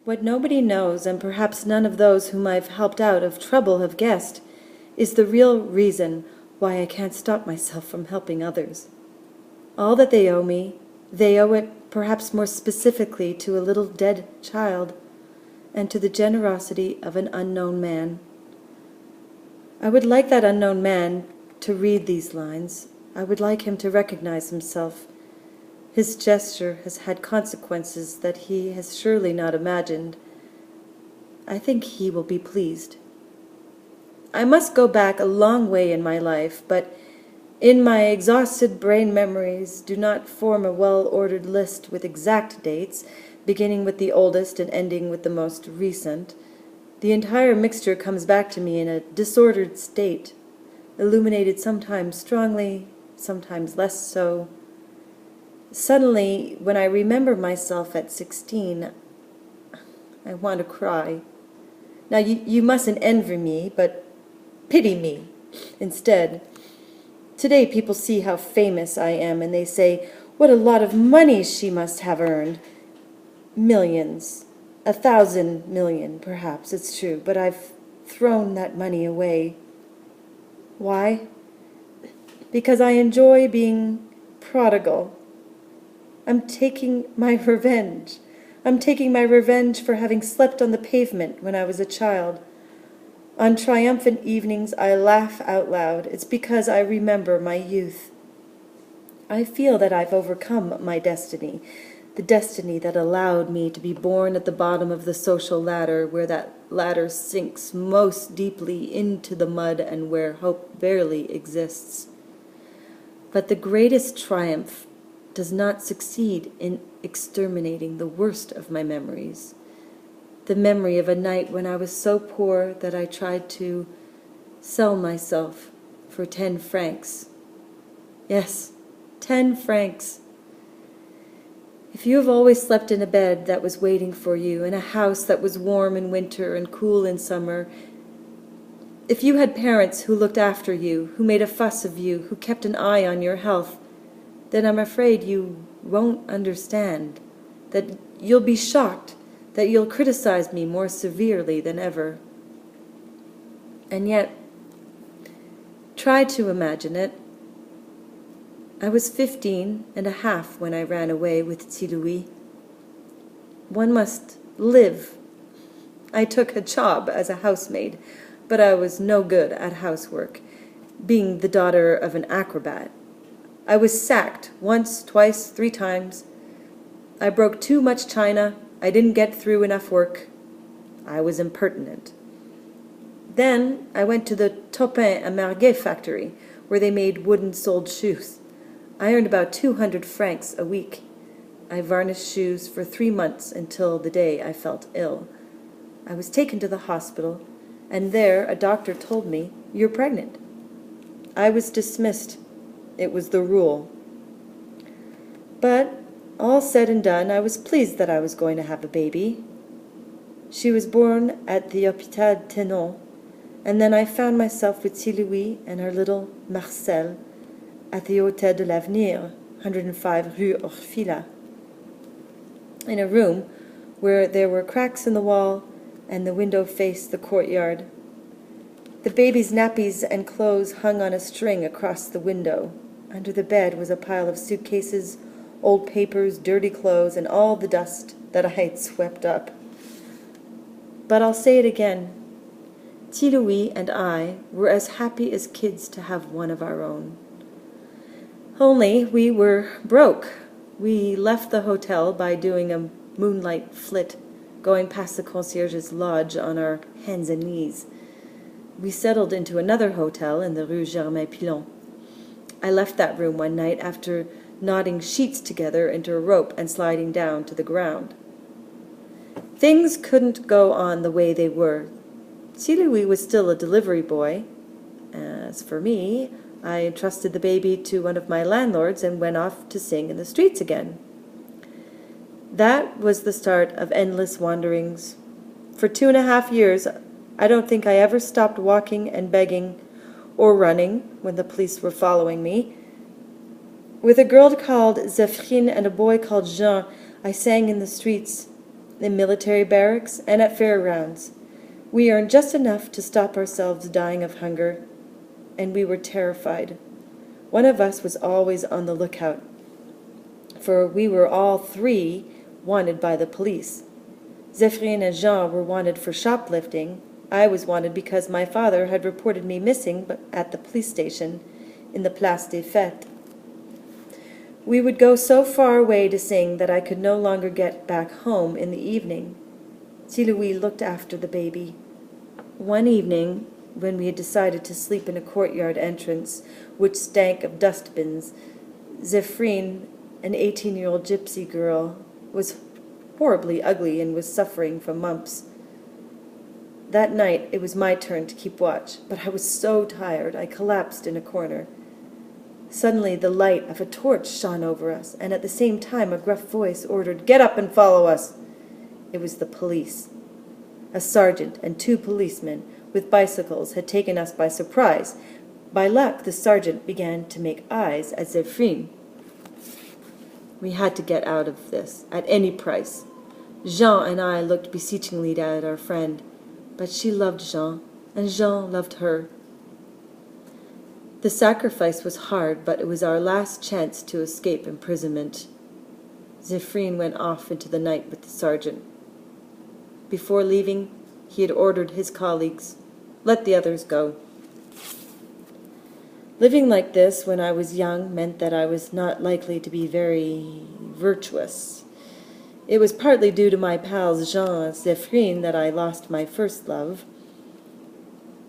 What nobody knows, and perhaps none of those whom I've helped out of trouble have guessed, is the real reason why I can't stop myself from helping others. All that they owe me, they owe it perhaps more specifically to a little dead child, and to the generosity of an unknown man. I would like that unknown man to read these lines. I would like him to recognize himself. His gesture has had consequences that he has surely not imagined. I think he will be pleased. I must go back a long way in my life, but in my exhausted brain memories do not form a well-ordered list with exact dates, beginning with the oldest and ending with the most recent. The entire mixture comes back to me in a disordered state, illuminated sometimes strongly, sometimes less so. Suddenly, when I remember myself at 16, I want to cry. Now, you mustn't envy me, but pity me instead. Today, people see how famous I am, and they say, what a lot of money she must have earned. Millions. 1,000 million, perhaps, it's true, but I've thrown that money away. Why? Because I enjoy being prodigal. I'm taking my revenge. I'm taking my revenge for having slept on the pavement when I was a child. On triumphant evenings, I laugh out loud. It's because I remember my youth. I feel that I've overcome my destiny, the destiny that allowed me to be born at the bottom of the social ladder, where that ladder sinks most deeply into the mud and where hope barely exists. But the greatest triumph does not succeed in exterminating the worst of my memories. The memory of a night when I was so poor that I tried to sell myself for 10 francs. Yes, 10 francs. If you have always slept in a bed that was waiting for you, in a house that was warm in winter and cool in summer, if you had parents who looked after you, who made a fuss of you, who kept an eye on your health, then I'm afraid you won't understand, that you'll be shocked, that you'll criticize me more severely than ever. And yet, try to imagine it. I was 15 and a half when I ran away with Louis. One must live. I took a job as a housemaid, but I was no good at housework, being the daughter of an acrobat. I was sacked once, twice, 3 times. I broke too much china. I didn't get through enough work. I was impertinent. Then I went to the Topin and Marguet factory, where they made wooden-soled shoes. I earned about 200 francs a week. I varnished shoes for 3 months until the day I felt ill. I was taken to the hospital, and there a doctor told me, "You're pregnant." I was dismissed. It was the rule. But, all said and done, I was pleased that I was going to have a baby. She was born at the Hôpital Tenon, and then I found myself with Louis and her little Marcel at the Hôtel de l'Avenir, 105 Rue Orfila, in a room where there were cracks in the wall and the window faced the courtyard. The baby's nappies and clothes hung on a string across the window. Under the bed was a pile of suitcases, old papers, dirty clothes, and all the dust that I had swept up. But I'll say it again. Louis and I were as happy as kids to have one of our own. Only we were broke. We left the hotel by doing a moonlight flit, going past the concierge's lodge on our hands and knees. We settled into another hotel in the Rue Germain-Pilon. I left that room one night after knotting sheets together into a rope and sliding down to the ground. Things couldn't go on the way they were. Louis was still a delivery boy. As for me, I entrusted the baby to one of my landlords and went off to sing in the streets again. That was the start of endless wanderings. For 2.5 years, I don't think I ever stopped walking and begging or running when the police were following me. With a girl called Zéphrine and a boy called Jean, I sang in the streets. in military barracks, and at fairgrounds. We earned just enough to stop ourselves dying of hunger, and we were terrified. One of us was always on the lookout, for we were all three wanted by the police. Zéphirine and Jean were wanted for shoplifting. I was wanted because my father had reported me missing at the police station in the Place des Fêtes. We would go so far away to sing that I could no longer get back home in the evening. Louis looked after the baby. One evening, when we had decided to sleep in a courtyard entrance which stank of dustbins, Zéphirine, an 18-year-old gypsy girl, was horribly ugly and was suffering from mumps. That night it was my turn to keep watch, but I was so tired I collapsed in a corner. Suddenly the light of a torch shone over us, and at the same time a gruff voice ordered, "Get up and follow us." It was the police. A sergeant and 2 policemen with bicycles had taken us by surprise. By luck, the sergeant began to make eyes at Zéphirine. We had to get out of this, at any price. Jean and I looked beseechingly at our friend, but she loved Jean, and Jean loved her. The sacrifice was hard, but it was our last chance to escape imprisonment. Zéphirine went off into the night with the sergeant. Before leaving, he had ordered his colleagues, "Let the others go." Living like this when I was young meant that I was not likely to be very virtuous. It was partly due to my pals Jean and Zéphirine that I lost my first love,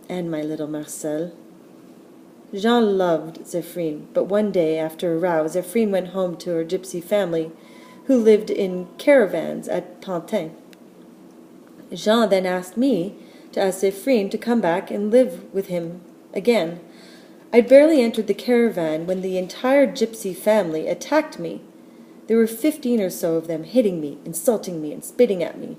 and my little Marcel. Jean loved Zéphirine, but one day, after a row, Zéphirine went home to her gypsy family, who lived in caravans at Pantin. Jean then asked me to ask Zéphirine to come back and live with him again. I'd barely entered the caravan when the entire gypsy family attacked me. There were 15 or so of them, hitting me, insulting me, and spitting at me.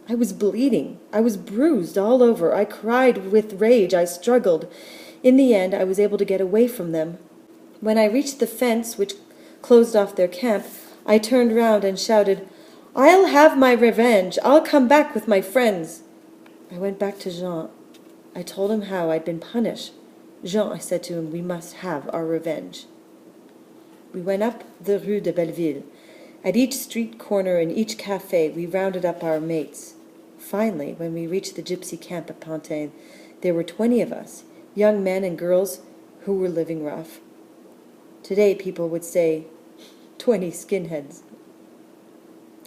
I was bleeding. I was bruised all over. I cried with rage. I struggled. In the end, I was able to get away from them. When I reached the fence which closed off their camp, I turned round and shouted, "I'll have my revenge. I'll come back with my friends." I went back to Jean. I told him how I'd been punished. "Jean," I said to him, "we must have our revenge." We went up the Rue de Belleville. At each street corner and each café, we rounded up our mates. Finally, when we reached the gypsy camp at Pantin, there were 20 of us, young men and girls who were living rough. Today, people would say, 20 skinheads.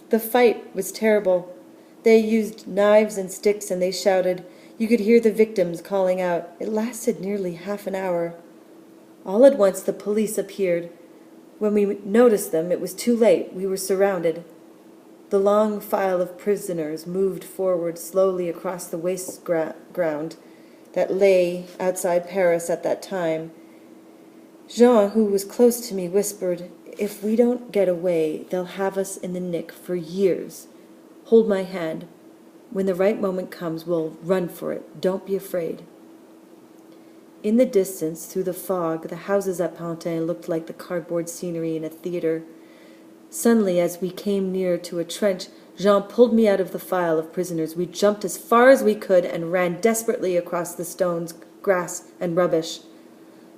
The fight was terrible. They used knives and sticks, and they shouted. You could hear the victims calling out. It lasted nearly half an hour. All at once the police appeared. When we noticed them, it was too late. We were surrounded. The long file of prisoners moved forward slowly across the waste ground that lay outside Paris at that time. Jean, who was close to me, whispered, "If we don't get away, they'll have us in the nick for years. Hold my hand. When the right moment comes, we'll run for it. Don't be afraid." In the distance, through the fog, the houses at Pantin looked like the cardboard scenery in a theater. Suddenly, as we came near to a trench, Jean pulled me out of the file of prisoners. We jumped as far as we could and ran desperately across the stones, grass, and rubbish.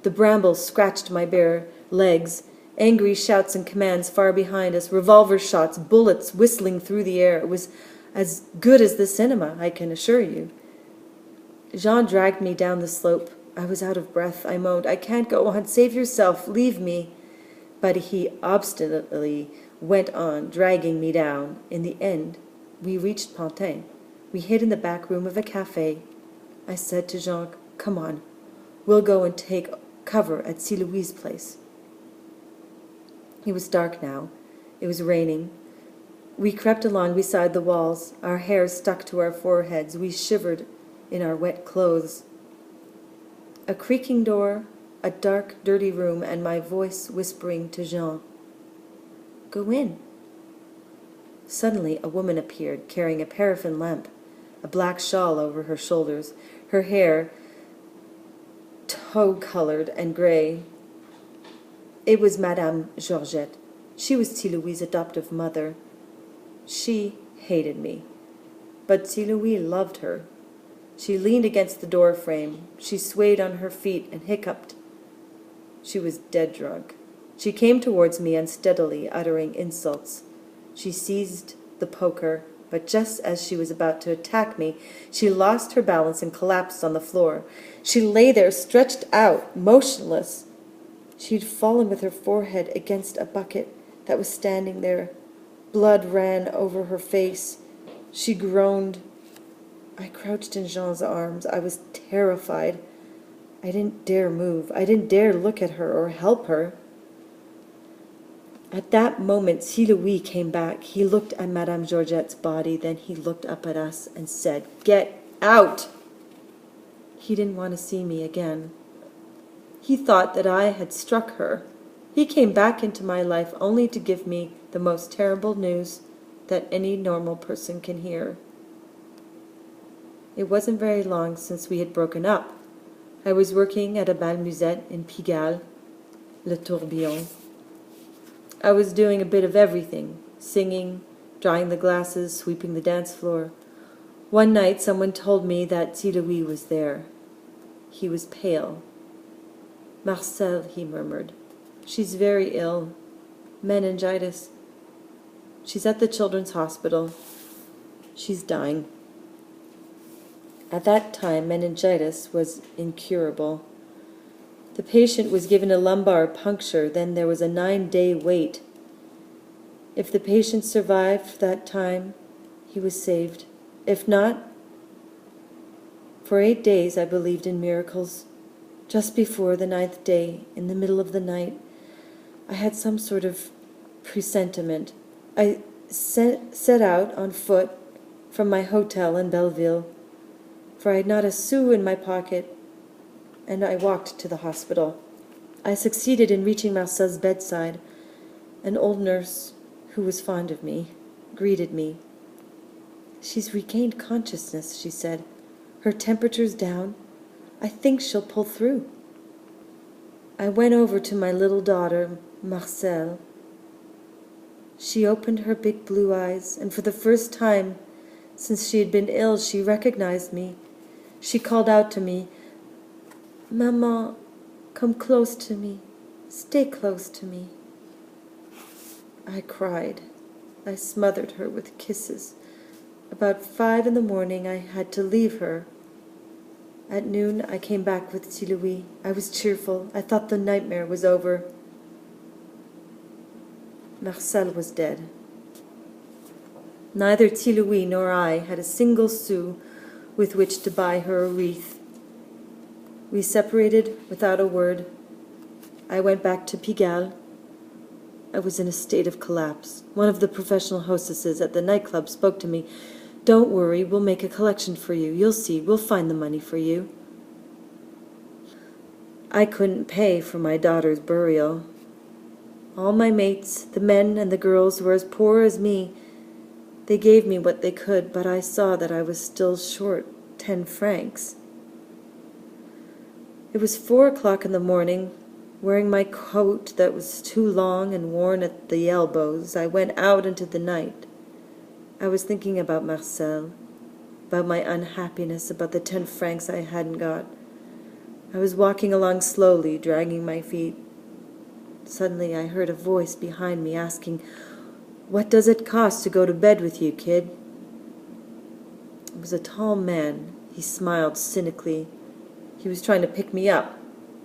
The brambles scratched my bare legs. Angry shouts and commands far behind us, revolver shots, bullets whistling through the air. It was as good as the cinema, I can assure you. Jean dragged me down the slope. I was out of breath. I moaned, "I can't go on. Save yourself. Leave me." But he obstinately went on, dragging me down. In the end, we reached Pantin. We hid in the back room of a café. I said to Jean, "Come on. We'll go and take cover at Louis's place." It was dark now. It was raining. We crept along beside the walls. Our hair stuck to our foreheads. We shivered in our wet clothes. A creaking door, a dark, dirty room, and my voice whispering to Jean, "Go in." Suddenly a woman appeared, carrying a paraffin lamp, a black shawl over her shoulders, her hair tow-colored and gray. It was Madame Georgette. She was Louis's adoptive mother. She hated me. But Louis loved her. She leaned against the door frame. She swayed on her feet and hiccuped. She was dead drunk. She came towards me unsteadily, uttering insults. She seized the poker, but just as she was about to attack me, she lost her balance and collapsed on the floor. She lay there, stretched out, motionless. She had fallen with her forehead against a bucket that was standing there. Blood ran over her face. She groaned. I crouched in Jean's arms. I was terrified. I didn't dare move. I didn't dare look at her or help her. At that moment, Louis came back. He looked at Madame Georgette's body, then he looked up at us and said, "Get out!" He didn't want to see me again. He thought that I had struck her. He came back into my life only to give me the most terrible news that any normal person can hear. It wasn't very long since we had broken up. I was working at a bal musette in Pigalle, Le Tourbillon. I was doing a bit of everything, singing, drying the glasses, sweeping the dance floor. One night someone told me that Louis was there. He was pale. "Marcel," he murmured. "She's very ill. Meningitis. She's at the children's hospital. She's dying." At that time, meningitis was incurable. The patient was given a lumbar puncture, then there was a 9-day wait. If the patient survived that time, he was saved. If not, for 8 days I believed in miracles. Just before the 9th day, in the middle of the night, I had some sort of presentiment. I set out on foot from my hotel in Belleville, for I had not a sou in my pocket, and I walked to the hospital. I succeeded in reaching Marcel's bedside. An old nurse, who was fond of me, greeted me. "She's regained consciousness," she said. "Her temperature's down. I think she'll pull through." I went over to my little daughter, Marcel. She opened her big blue eyes, and for the first time since she had been ill, she recognized me. She called out to me, "Maman, come close to me. Stay close to me." I cried. I smothered her with kisses. About 5 in the morning, I had to leave her. At noon, I came back with Louis. I was cheerful. I thought the nightmare was over. Marcel was dead. Neither Louis nor I had a single sou with which to buy her a wreath. We separated without a word. I went back to Pigalle. I was in a state of collapse. One of the professional hostesses at the nightclub spoke to me. "Don't worry, we'll make a collection for you. You'll see, we'll find the money for you." I couldn't pay for my daughter's burial. All my mates, the men and the girls, were as poor as me. They gave me what they could, but I saw that I was still short 10 francs. It was 4 o'clock in the morning. Wearing my coat that was too long and worn at the elbows, I went out into the night. I was thinking about Marcel, about my unhappiness, about the 10 francs I hadn't got. I was walking along slowly, dragging my feet. Suddenly I heard a voice behind me asking, "What does it cost to go to bed with you, kid?" It was a tall man. He smiled cynically. He was trying to pick me up.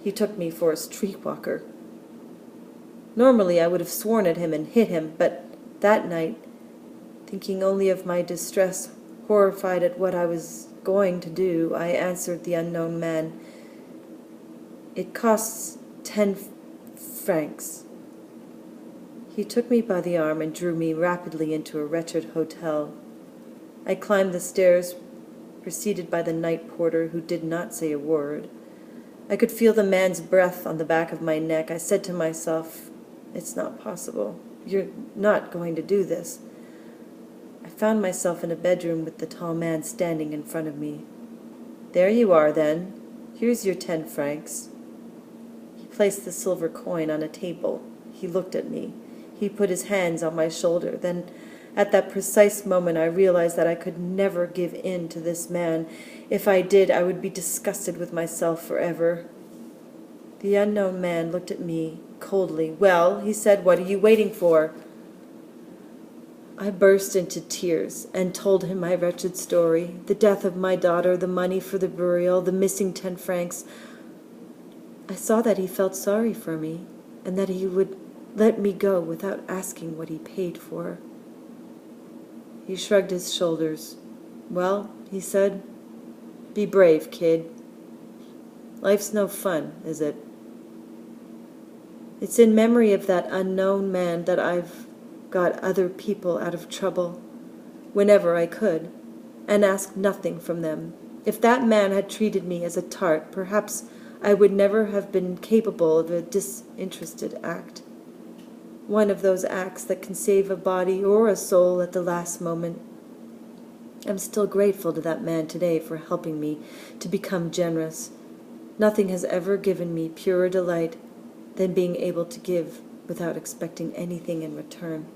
He took me for a streetwalker. Normally I would have sworn at him and hit him, but that night, thinking only of my distress, horrified at what I was going to do, I answered the unknown man, "It costs 10 francs. He took me by the arm and drew me rapidly into a wretched hotel. I climbed the stairs, preceded by the night porter, who did not say a word. I could feel the man's breath on the back of my neck. I said to myself, "It's not possible. You're not going to do this." I found myself in a bedroom with the tall man standing in front of me. "There you are, then. Here's your 10 francs. He placed the silver coin on a table. He looked at me. He put his hands on my shoulder. Then, At that precise moment I realized that I could never give in to this man. If I did, I would be disgusted with myself forever. The unknown man looked at me coldly. "Well," he said, "what are you waiting for?" I burst into tears and told him my wretched story, the death of my daughter, the money for the burial, the missing 10 francs. I saw that he felt sorry for me, and that he would let me go without asking what he paid for. He shrugged his shoulders. "Well," he said, "be brave, kid. Life's no fun, is it? It's in memory of that unknown man that I've got other people out of trouble, whenever I could, and asked nothing from them. If that man had treated me as a tart, perhaps I would never have been capable of a disinterested act. One of those acts that can save a body or a soul at the last moment. I'm still grateful to that man today for helping me to become generous. Nothing has ever given me purer delight than being able to give without expecting anything in return."